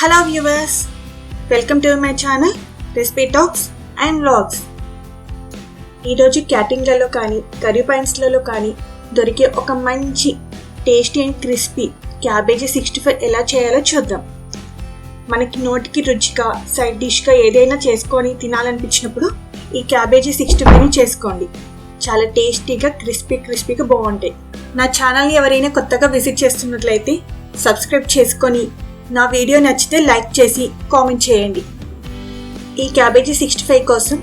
Hello viewers, welcome to my channel recipe talks and vlogs. ఈరోజు క్యాటరింగ్లలో కానీ curry పాయింట్స్లలో కానీ దొరికే ఒక మంచి టేస్టీ అండ్ క్రిస్పీ క్యాబేజీ 65 ఎలా చేయాలో చూద్దాం. మనకి నోటికి రుచిగా సైడ్ డిష్గా ఏదైనా చేసుకొని తినాలనిపించినప్పుడు ఈ క్యాబేజీ 65ని చేసుకోండి. చాలా టేస్టీగా క్రిస్పీగా బాగుంటాయి. నా ఛానల్ని ఎవరైనా కొత్తగా విజిట్ చేస్తున్నట్లయితే సబ్స్క్రైబ్ చేసుకొని నా వీడియో నచ్చితే లైక్ చేసి కామెంట్ చేయండి. ఈ క్యాబేజీ 65 కోసం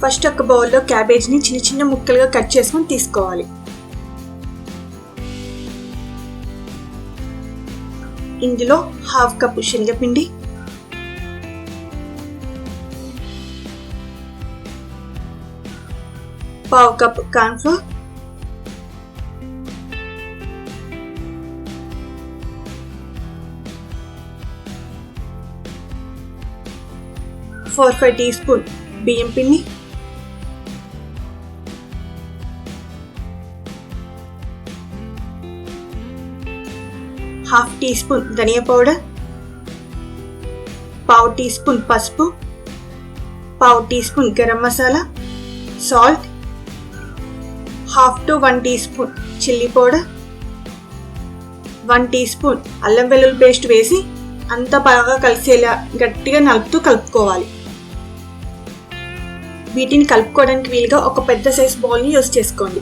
ఫస్ట్ ఒక బౌల్లో క్యాబేజీని చిన్న చిన్న ముక్కలుగా కట్ చేసుకొని తీసుకోవాలి. ఇందులో 1/2 కప్పు శనగపిండి, 1/2 కప్పు కార్న్ఫ్లోర్, 4-5 టీ స్పూన్ బియ్యం పిండి, 1/2 టీ స్పూన్ ధనియా పౌడర్, 1/2 టీ స్పూన్ పసుపు, 1/2 teaspoon garam masala, salt, 1/2 to 1 teaspoon chilli powder, 1 teaspoon అల్లం వెల్లుల్లి పేస్ట్ వేసి అంతా బాగా కలిసేలా గట్టిగా కలుపుకోవాలి. వీటిని కలుపుకోవడానికి వీలుగా ఒక పెద్ద సైజ్ బౌల్ని యూజ్ చేసుకోండి.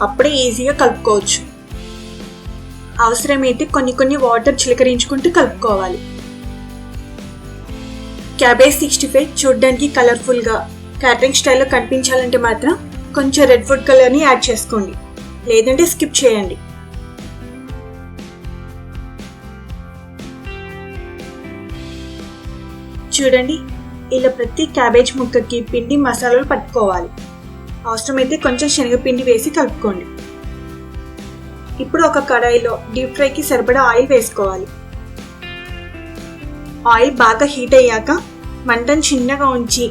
అప్పుడే ఈజీగా కలుపుకోవచ్చు. అవసరమైతే కొన్ని వాటర్ చిలకరించుకుంటూ కలుపుకోవాలి. క్యాబేజ్ 65 చూడడానికి కలర్ఫుల్గా క్యాటరింగ్ స్టైల్లో కనిపించాలంటే మాత్రం కొంచెం రెడ్ ఫుడ్ కలర్ని యాడ్ చేసుకోండి, లేదంటే స్కిప్ చేయండి. చూడండి, ఇలా ప్రతి క్యాబేజ్ ముక్కకి పిండి మసాలాలు పట్టుకోవాలి. అవసరమైతే కొంచెం శనగపిండి వేసి కలుపుకోండి. ఇప్పుడు ఒక కడాయిలో డీప్ ఫ్రైకి సరిపడా ఆయిల్ వేసుకోవాలి. ఆయిల్ బాగా హీట్ అయ్యాక మంటను చిన్నగా ఉంచి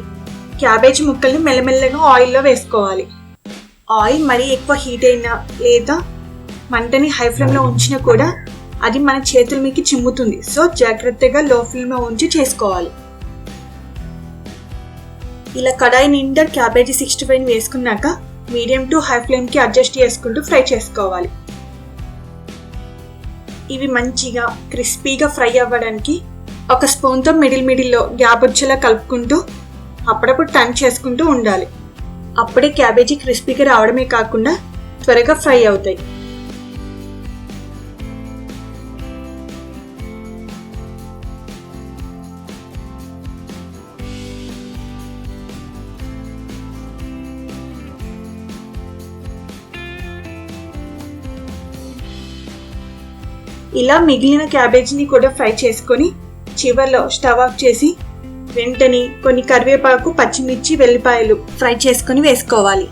క్యాబేజ్ ముక్కల్ని మెల్లమెల్లగా ఆయిల్లో వేసుకోవాలి. ఆయిల్ మరీ ఎక్కువ హీట్ అయినా లేదా మంటని హై ఫ్లేమ్లో ఉంచినా కూడా అది మన చేతుల మీదకి చిమ్ముతుంది. సో జాగ్రత్తగా లో ఫ్లేమ్లో ఉంచి చేసుకోవాలి. ఇలా కడాయి నిండా క్యాబేజీ 65 వేసుకున్నాక మీడియం టు హై ఫ్లేమ్కి అడ్జస్ట్ చేసుకుంటూ ఫ్రై చేసుకోవాలి. ఇవి మంచిగా క్రిస్పీగా ఫ్రై అవ్వడానికి ఒక స్పూన్తో మిడిల్లో గ్యాప్ వచ్చేలా కలుపుకుంటూ అప్పుడప్పుడు టర్న్ చేసుకుంటూ ఉండాలి. అప్పుడే క్యాబేజీ క్రిస్పీగా రావడమే కాకుండా త్వరగా ఫ్రై అవుతాయి. ఇలా మిగిలిన క్యాబేజీని కూడా ఫ్రై చేసుకొని చివర్లో స్టవ్ ఆఫ్ చేసి వెంటనే కొన్ని కరివేపాకు, పచ్చిమిర్చి, వెల్లిపాయలు ఫ్రై చేసుకొని వేసుకోవాలి.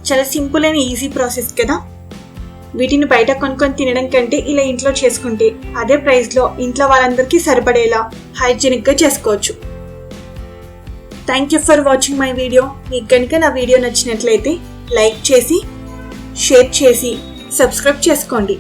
చాలా సింపుల్ అండ్ ఈజీ ప్రాసెస్ కదా. వీటిని బయట కొనుక్కొని తినడం కంటే ఇలా ఇంట్లో చేసుకుంటే అదే ప్రైస్లో ఇంట్లో వాళ్ళందరికీ సరిపడేలా హైజీనిక్గా చేసుకోవచ్చు. Thank you for watching my video. మీకు కనుక నా వీడియో నచ్చినట్లయితే లైక్ చేసి, షేర్ చేసి, సబ్స్క్రైబ్ చేసుకోండి.